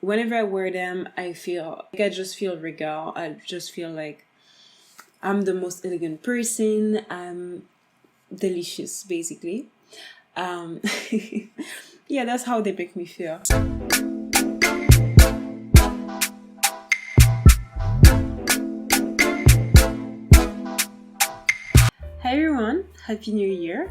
whenever I wear them, I just feel regal. I just feel like I'm the most elegant person. I'm delicious, basically. Um, yeah, that's how they make me feel. Hi everyone, Happy New Year.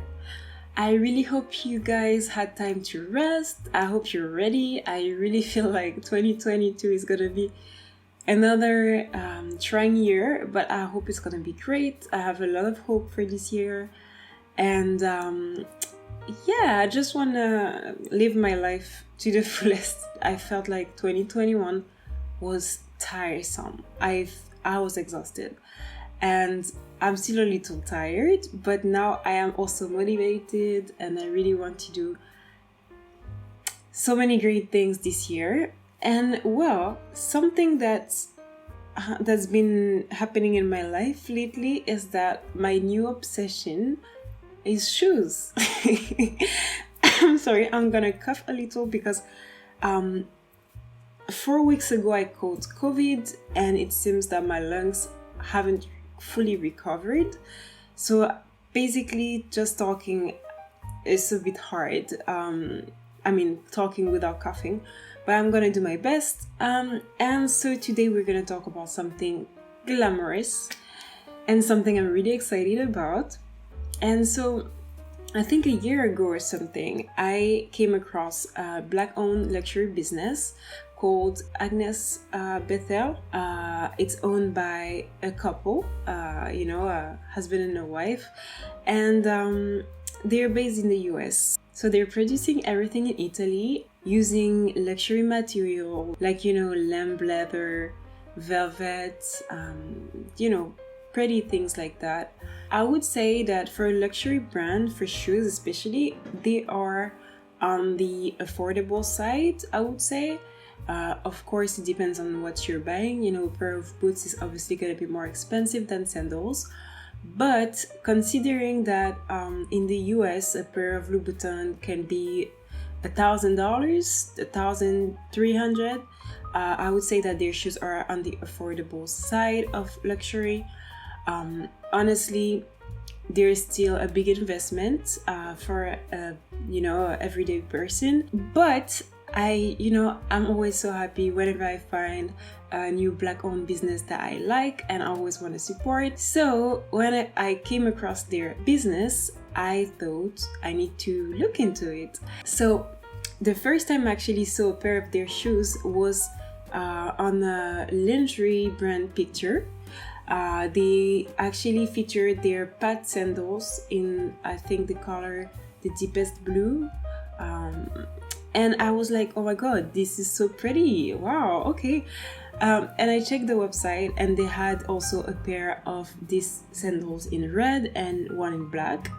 I really hope you guys had time to rest. I hope you're ready. I really feel like 2022 is gonna be another trying year, but I hope it's gonna be great. I have a lot of hope for this year. And yeah, I just wanna live my life to the fullest. I felt like 2021 was tiresome. I was exhausted. And I'm still a little tired, but now I am also motivated and I really want to do so many great things this year. And well, something that's been happening in my life lately is that my new obsession is shoes. I'm sorry, I'm gonna cough a little because 4 weeks ago I caught COVID and it seems that my lungs haven't fully recovered. So basically just talking is a bit hard. Talking without coughing, but I'm gonna do my best. And so today we're gonna talk about something glamorous and something I'm really excited about. And so I think a year ago or something, I came across a Black-owned luxury business called Agnes Bethel. It's owned by a couple, a husband and a wife, and they're based in the US. So they're producing everything in Italy using luxury material like, lamb leather, velvet, pretty things like that. I would say that for a luxury brand, for shoes especially, they are on the affordable side, I would say. Of course, it depends on what you're buying. A pair of boots is obviously going to be more expensive than sandals. But considering that in the US, a pair of Louboutin can be $1,000, $1,300, I would say that their shoes are on the affordable side of luxury. Honestly, there's still a big investment for everyday person, but I'm always so happy whenever I find a new Black-owned business that I like and I always want to support. So when I came across their business, I thought I need to look into it. So the first time I actually saw a pair of their shoes was on a lingerie brand picture. They actually featured their patent sandals in, I think, the color the deepest blue. And I was like, oh my god, this is so pretty. Wow, okay. And I checked the website and they had also a pair of these sandals in red and one in black.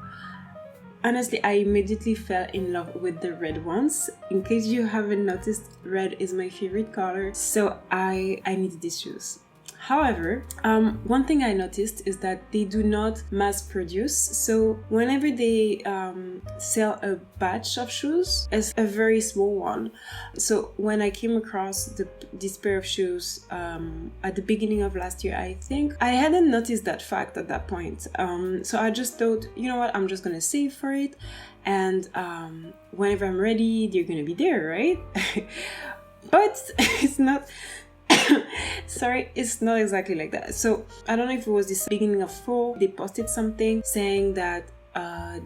Honestly, I immediately fell in love with the red ones. In case you haven't noticed, red is my favorite color. So I needed these shoes. However, one thing I noticed is that they do not mass produce. So whenever they sell a batch of shoes, it's a very small one. So when I came across this pair of shoes at the beginning of last year, I think, I hadn't noticed that fact at that point. So I just thought, you know what, I'm just gonna save for it. And whenever I'm ready, they're gonna be there, right? But it's not... Sorry, it's not exactly like that. So I don't know if it was this beginning of fall, they posted something saying that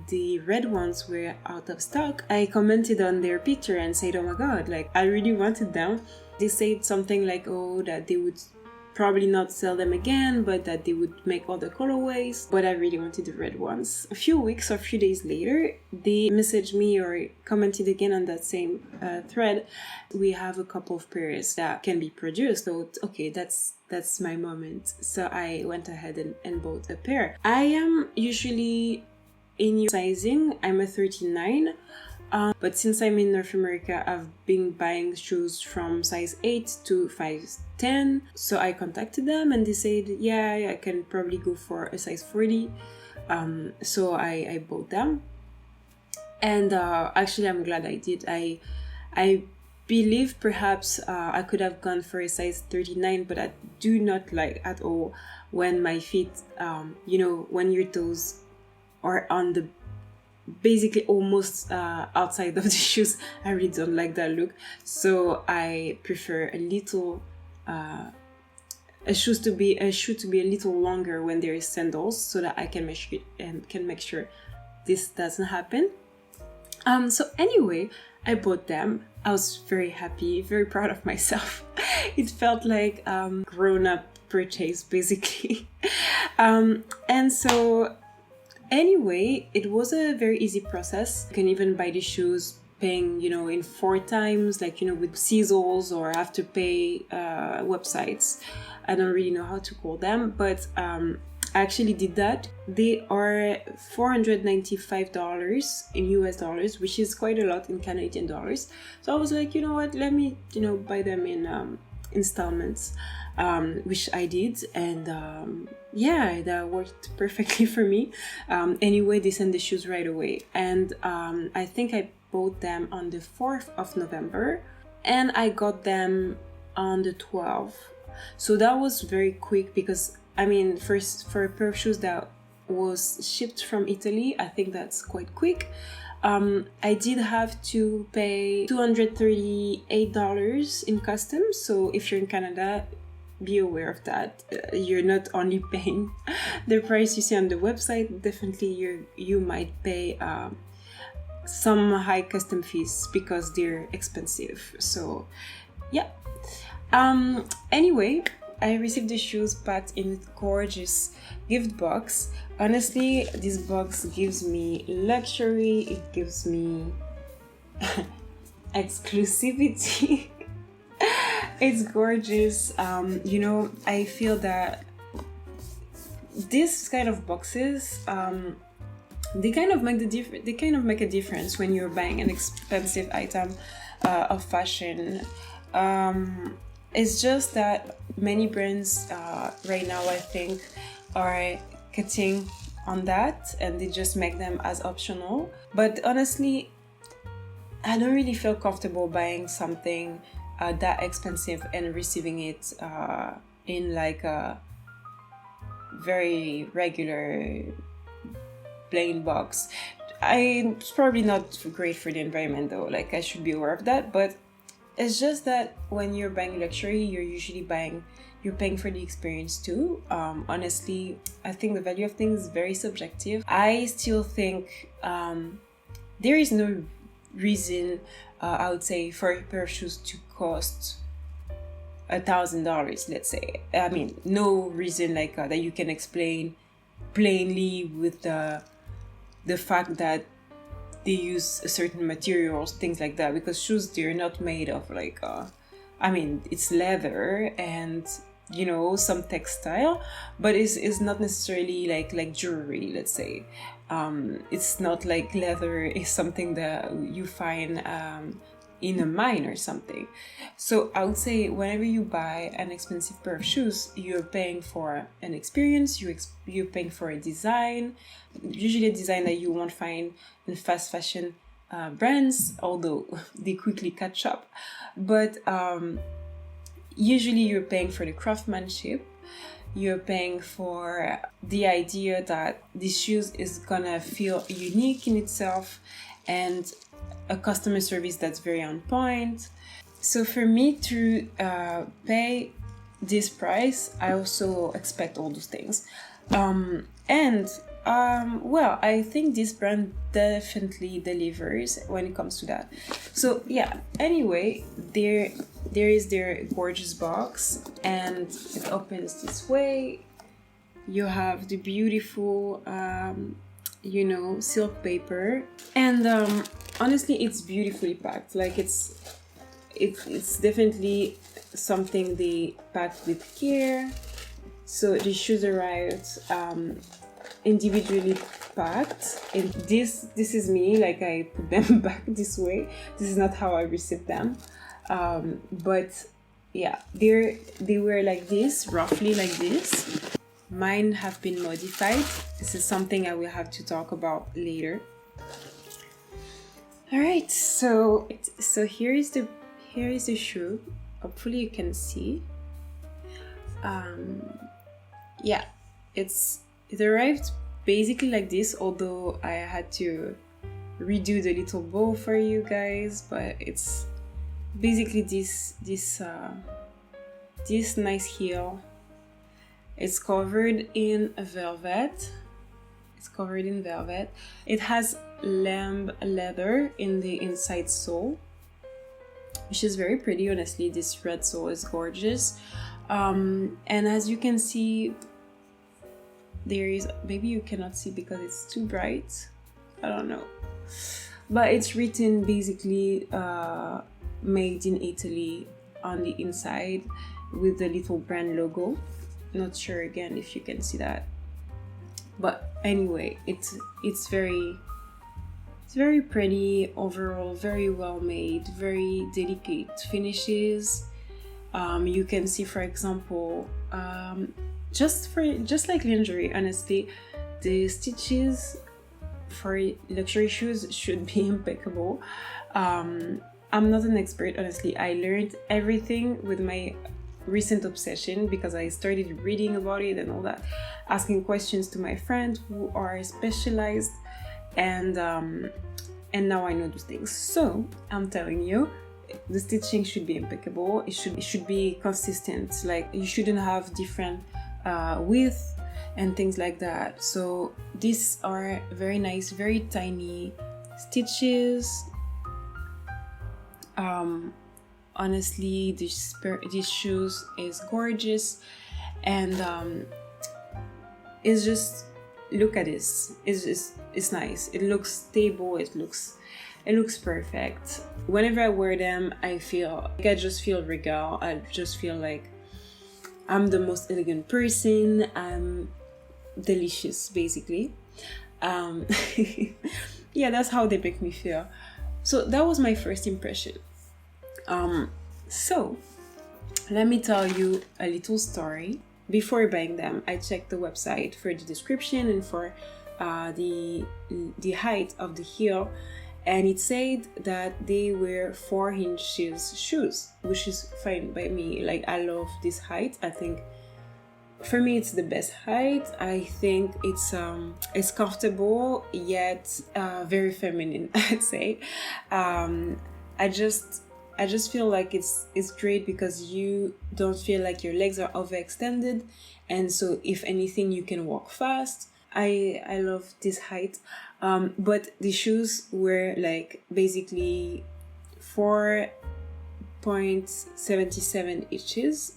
the red ones were out of stock. I commented on their picture and said, oh my god, like I really wanted them. They said something like, oh, that they would probably not sell them again, but that they would make other colorways. But I really wanted the red ones. A few weeks or a few days later, they messaged me or commented again on that same thread. We have a couple of pairs that can be produced. So okay, that's my moment. So I went ahead and bought a pair. I am usually in your sizing. I'm a 39. But since I'm in North America, I've been buying shoes from size 8 to 5'10". So I contacted them and they said, yeah, I can probably go for a size 40. So I bought them. And actually, I'm glad I did. I believe perhaps I could have gone for a size 39, but I do not like at all when my feet, when your toes are on the basically almost outside of the shoes. I really don't like that look. So I prefer a shoe to be a little longer when there is sandals, so that I can make sure this doesn't happen. So anyway, I bought them. I was very happy, very proud of myself. It felt like grown-up purchase, basically. And so anyway, it was a very easy process. You can even buy the shoes paying, in 4 times, with Seasons or Afterpay websites. I don't really know how to call them, but I actually did that. They are $495 in US dollars, which is quite a lot in Canadian dollars. So I was like, you know what, let me, buy them in installments, which I did. And that worked perfectly for me. Anyway, they sent the shoes right away. And I think I bought them on the 4th of November and I got them on the 12th. So that was very quick because, first for a pair of shoes that was shipped from Italy, I think that's quite quick. I did have to pay $238 in customs. So if you're in Canada, be aware of that. You're not only paying the price you see on the website, definitely you might pay some high custom fees because they're expensive. So yeah. Anyway, I received the shoes packed in a gorgeous gift box. Honestly, this box gives me luxury, it gives me exclusivity. It's gorgeous. I feel that this kind of boxes, they kind of make a difference when you're buying an expensive item of fashion. It's just that many brands right now, I think, are cutting on that and they just make them as optional. But honestly, I don't really feel comfortable buying something that expensive and receiving it in like a very regular plain box. It's probably not great for the environment though, like I should be aware of that, but it's just that when you're buying luxury, you're paying for the experience too. Honestly, I think the value of things is very subjective. I still think there is no reason, I would say, for a pair of shoes to cost $1,000, let's say. No reason like that you can explain plainly with the fact that they use certain materials, things like that, because shoes, they're not made of it's leather and some textile, but it's not necessarily like jewelry, let's say. It's not like leather is something that you find in a mine or something. So I would say whenever you buy an expensive pair of shoes, you're paying for an experience, you're paying for a design, usually a design that you won't find in fast fashion brands, although they quickly catch up. But usually you're paying for the craftsmanship, you're paying for the idea that this shoes is gonna feel unique in itself, and a customer service that's very on point. So for me to pay this price, I also expect all those things. I think this brand definitely delivers when it comes to that. So yeah, anyway, there is their gorgeous box, and it opens this way. You have the beautiful silk paper, and honestly, it's beautifully packed. Like it's definitely something they packed with care. So the shoes arrived individually packed, and this is me, like I put them back this way. This is not how I received them, but yeah, they were like this, roughly like this. Mine have been modified. This is something I will have to talk about later. All right, so here is here is the shoe. Hopefully you can see. Yeah, it arrived basically like this, although I had to redo the little bow for you guys, but it's basically this nice heel. It's covered in velvet. It has lamb leather in the inside sole, which is very pretty. Honestly, this red sole is gorgeous. And as you can see, there is, maybe you cannot see because it's too bright, I don't know, but it's written basically made in Italy on the inside with the little brand logo. Not sure again if you can see that, but anyway, it's very pretty overall, very well made, very delicate finishes. You can see, for example, just like lingerie, honestly, the stitches for luxury shoes should be impeccable. I'm not an expert, honestly. I learned everything with my recent obsession because I started reading about it and all that, asking questions to my friends who are specialized, and now I know those things. So I'm telling you, the stitching should be impeccable. It should be consistent. Like, you shouldn't have different width and things like that. So these are very nice, very tiny stitches. Honestly, these shoes is gorgeous, and it's just, look at this. It's nice. It looks stable. It looks perfect. Whenever I wear them, I just feel regal. I just feel like I'm the most elegant person. I'm delicious, basically. Yeah, that's how they make me feel. So that was my first impression. So let me tell you a little story. Before buying them, I checked the website for the description and for the height of the heel, and it said that they were 4 inches shoes, which is fine by me. Like, I love this height. I think for me it's the best height. I think it's comfortable yet very feminine, I'd say. I just feel like it's great because you don't feel like your legs are overextended, and so if anything, you can walk fast. I love this height, but the shoes were like basically 4.77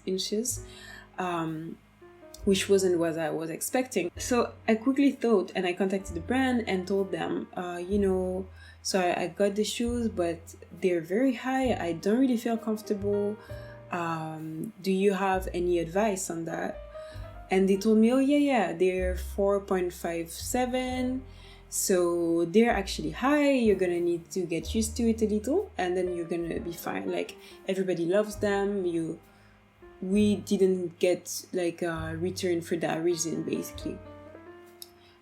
inches, which wasn't what I was expecting. So I quickly thought, and I contacted the brand and told them, so I got the shoes, but they're very high. I don't really feel comfortable. Do you have any advice on that? And they told me, oh yeah, they're 4.57. So they're actually high. You're gonna need to get used to it a little, and then you're gonna be fine. Like, everybody loves them. We didn't get like a return for that reason, basically.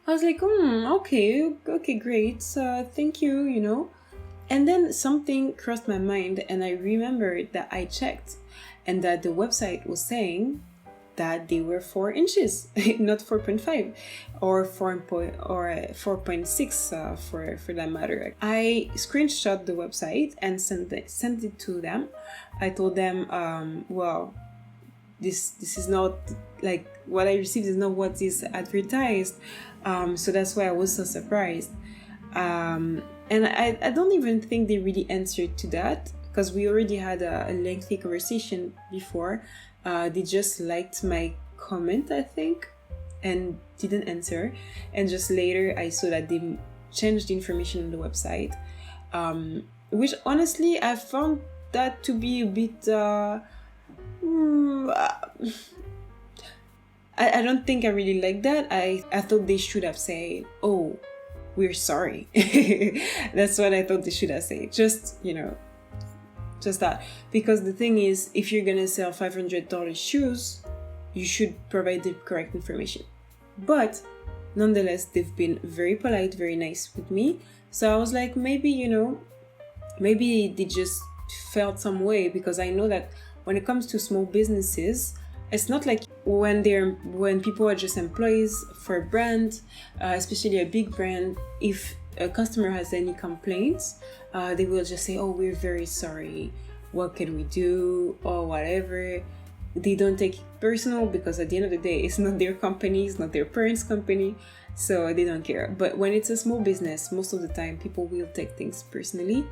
I was like, okay, great, thank you, And then something crossed my mind, and I remembered that I checked, and that the website was saying that they were 4 inches, not 4.5 or 4.6 for that matter. I screenshot the website and sent it to them. I told them, well, this is not like what I received is not what is advertised. So that's why I was so surprised. And I don't even think they really answered to that, because we already had a lengthy conversation before. They just liked my comment, I think, and didn't answer. And just later I saw that they changed the information on the website, which honestly I found that to be a bit... I don't think I really like that. I thought they should have said, oh, we're sorry. That's what I thought they should have said. Just that. Because the thing is, if you're gonna sell $500 shoes, you should provide the correct information. But nonetheless, they've been very polite, very nice with me. So I was like, maybe they just felt some way, because I know that when it comes to small businesses, it's not like when people are just employees for a brand, especially a big brand. If a customer has any complaints, they will just say, "Oh, we're very sorry. What can we do?" or whatever. They don't take it personal, because at the end of the day, it's not their company, it's not their parents' company, so they don't care. But when it's a small business, most of the time people will take things personally.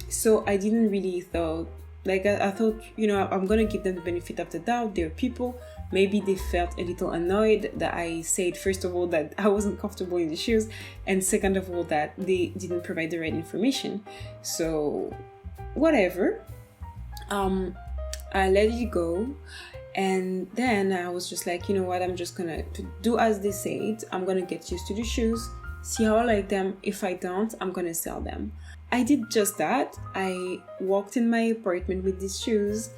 So I didn't really thought, like I thought, I'm gonna give them the benefit of the doubt. They're people. Maybe they felt a little annoyed that I said, first of all, that I wasn't comfortable in the shoes, and second of all, that they didn't provide the right information. So whatever. I let it go, and then I was just like, you know what, I'm just gonna do as they said. I'm gonna get used to the shoes, see how I like them. If I don't, I'm gonna sell them. I did just that. I walked in my apartment with these shoes.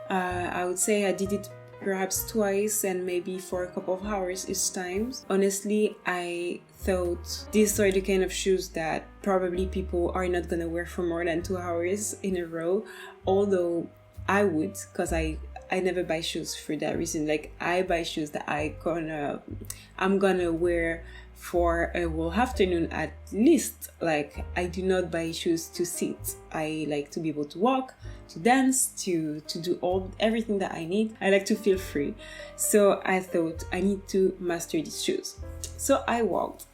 I would say I did it perhaps twice, and maybe for a couple of hours each time. Honestly, I thought these are the kind of shoes that probably people are not gonna wear for more than 2 hours in a row, although I would, because I never buy shoes for that reason. Like, I buy shoes that I'm gonna wear for a whole afternoon at least. Like, I do not buy shoes to sit. I like to be able to walk, to dance, to do everything that I need. I like to feel free. So I thought I need to master these shoes. So I walked,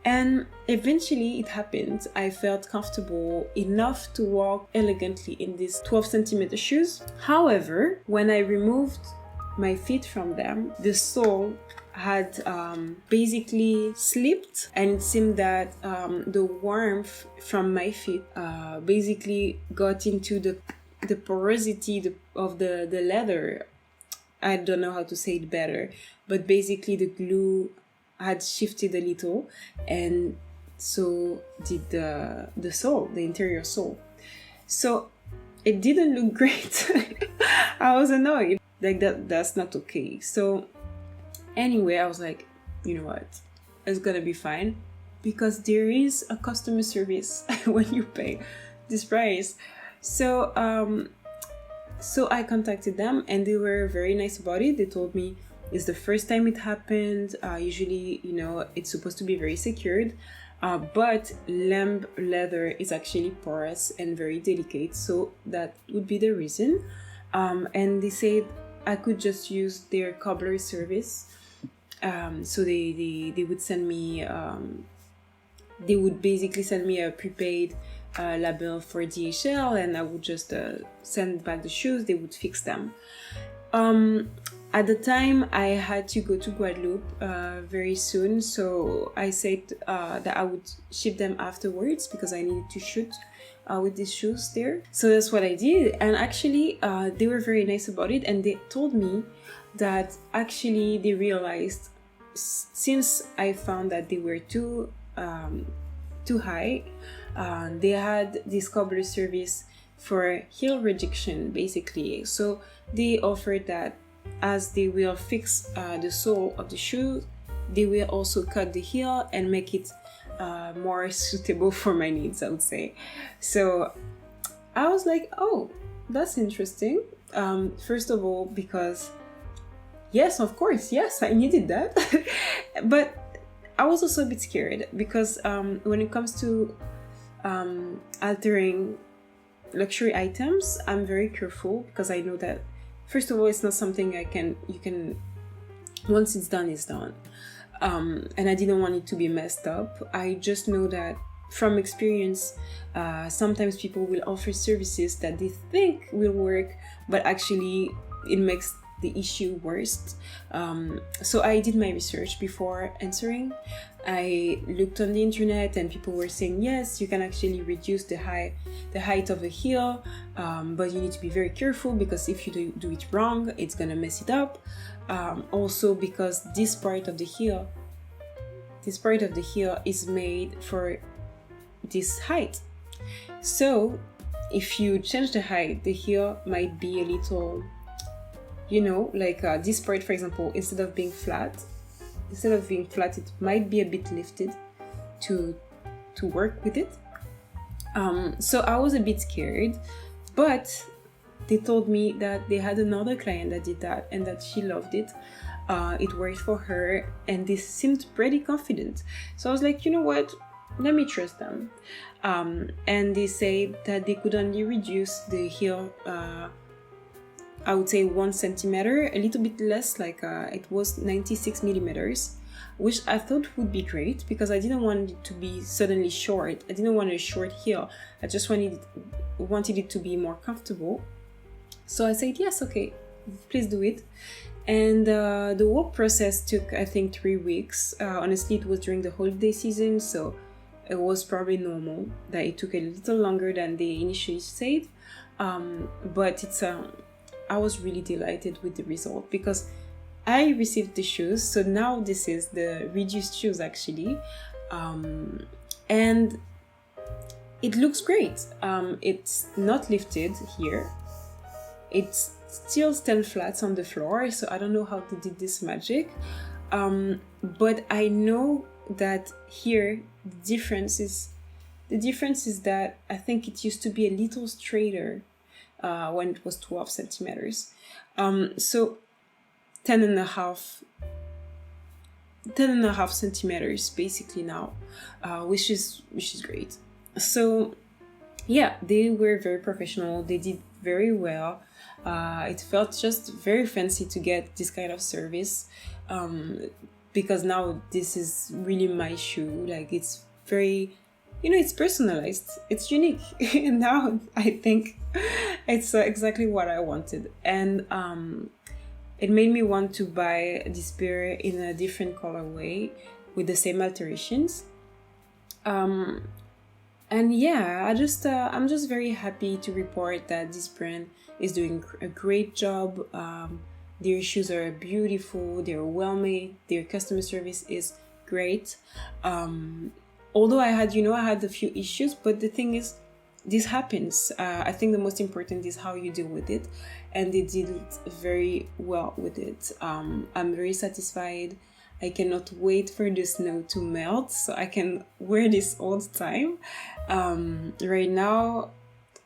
and eventually it happened. I felt comfortable enough to walk elegantly in these 12 centimeter shoes. However, when I removed my feet from them, the sole had basically slipped, and it seemed that the warmth from my feet basically got into the porosity of the leather. I don't know how to say it better, but basically the glue had shifted a little, and so did the sole, the interior sole. So it didn't look great. I was annoyed. Like, that's not okay. So anyway, I was like, you know what? It's gonna be fine, because there is a customer service when you pay this price. So I contacted them, and they were very nice about it. They told me it's the first time it happened. Usually, it's supposed to be very secured, but lamb leather is actually porous and very delicate, so that would be the reason. And they said I could just use their cobbler service. So they would send me, they would basically send me a prepaid label for DHL, and I would just send back the shoes. They would fix them. At the time, I had to go to Guadeloupe very soon, so I said that I would ship them afterwards, because I needed to shoot with these shoes there. So that's what I did, and actually they were very nice about it, and they told me that actually they realized, since I found that they were too high, they had this cobbler service for heel rejection, basically. So they offered that as they will fix the sole of the shoe, they will also cut the heel and make it more suitable for my needs, I would say. So I was like, oh, that's interesting. First of all, because yes, of course, yes, I needed that. But I was also a bit scared, because when it comes to altering luxury items, I'm very careful, because I know that, first of all, it's not something you can, once it's done, it's done. And I didn't want it to be messed up. I just know that from experience, sometimes people will offer services that they think will work, but actually it makes the issue worse. So I did my research before answering. I looked on the internet, and people were saying, yes, you can actually reduce the height of a heel, but you need to be very careful, because if you do it wrong, it's gonna mess it up. Also, because this part of the heel is made for this height. So if you change the height, the heel might be a little, like this part, for example, instead of being flat, it might be a bit lifted to work with it. So I was a bit scared, but they told me that they had another client that did that and that she loved it. It worked for her, and they seemed pretty confident. So I was like, you know what? Let me trust them. And they said that they could only reduce the heel, I would say 1 centimeter, a little bit less, like it was 96 millimeters, which I thought would be great because I didn't want it to be suddenly short. I didn't want a short heel. I just wanted it to be more comfortable. So I said, yes, okay, please do it. And the whole process took, I think, 3 weeks. Honestly, it was during the holiday season, so it was probably normal that it took a little longer than they initially said. But I was really delighted with the result because I received the shoes. So now this is the reduced shoes actually. And it looks great. It's not lifted here. It's still stand flat on the floor. So I don't know how they did this magic. But I know that here the difference is that I think it used to be a little straighter when it was 12 centimeters. So 10 and a half centimeters basically now, which is great. So yeah, they were very professional. They did very well. It felt just very fancy to get this kind of service, because now this is really my shoe. Like, it's very, it's personalized, it's unique. And now I think it's exactly what I wanted. And it made me want to buy this pair in a different colorway with the same alterations. And yeah, I'm just very happy to report that this brand is doing a great job. Their shoes are beautiful, they're well made, their customer service is great. Although I had a few issues, but the thing is, this happens. I think the most important is how you deal with it, and they did it very well with it. I'm very satisfied. I cannot wait for the snow to melt so I can wear this all the time. Right now,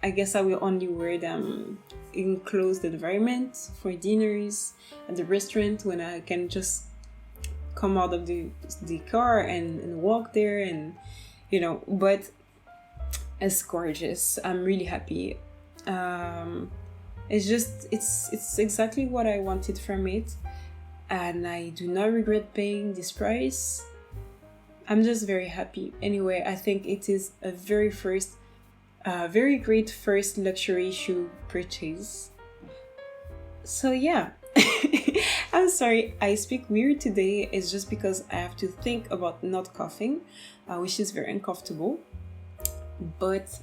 I guess I will only wear them in closed environment for dinners at the restaurant, when I can just come out of the car and walk there, and but it's gorgeous. I'm really happy. It's exactly what I wanted from it, and I do not regret paying this price. I'm just very happy. Anyway, I think it is a very great first luxury shoe purchase. So yeah, I'm sorry I speak weird today. It's just because I have to think about not coughing, which is very uncomfortable. But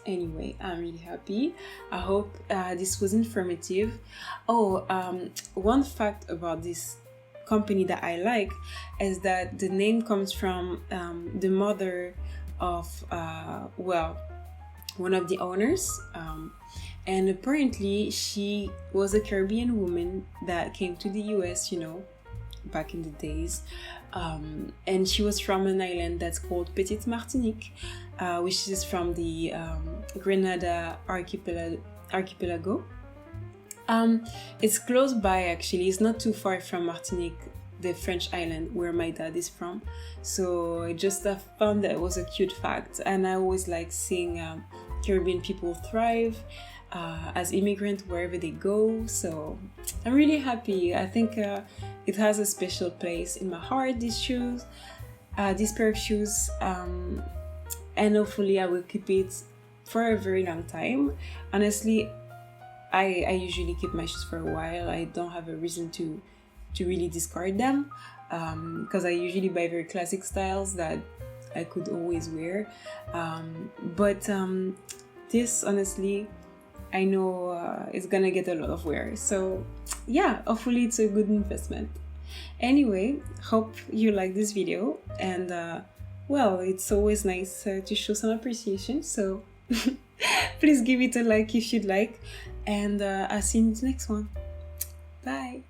anyway, I'm really happy. I hope this was informative. One fact about this company that I like is that the name comes from the mother of one of the owners, and apparently she was a Caribbean woman that came to the US, back in the days, and she was from an island that's called Petite Martinique, which is from the Grenada archipelago. It's close by, actually. It's not too far from Martinique, the French island where my dad is from. So I just found that it was a cute fact, and I always like seeing Caribbean people thrive as immigrants wherever they go. So I'm really happy. I think it has a special place in my heart, this pair of shoes, and hopefully I will keep it for a very long time. Honestly, I usually keep my shoes for a while. I don't have a reason to really discard them, because I usually buy very classic styles that I could always wear. But this, honestly, I know it's gonna get a lot of wear. So yeah, hopefully it's a good investment. Anyway, hope you like this video, and it's always nice to show some appreciation. So please give it a like if you'd like, and I'll see you in the next one. Bye.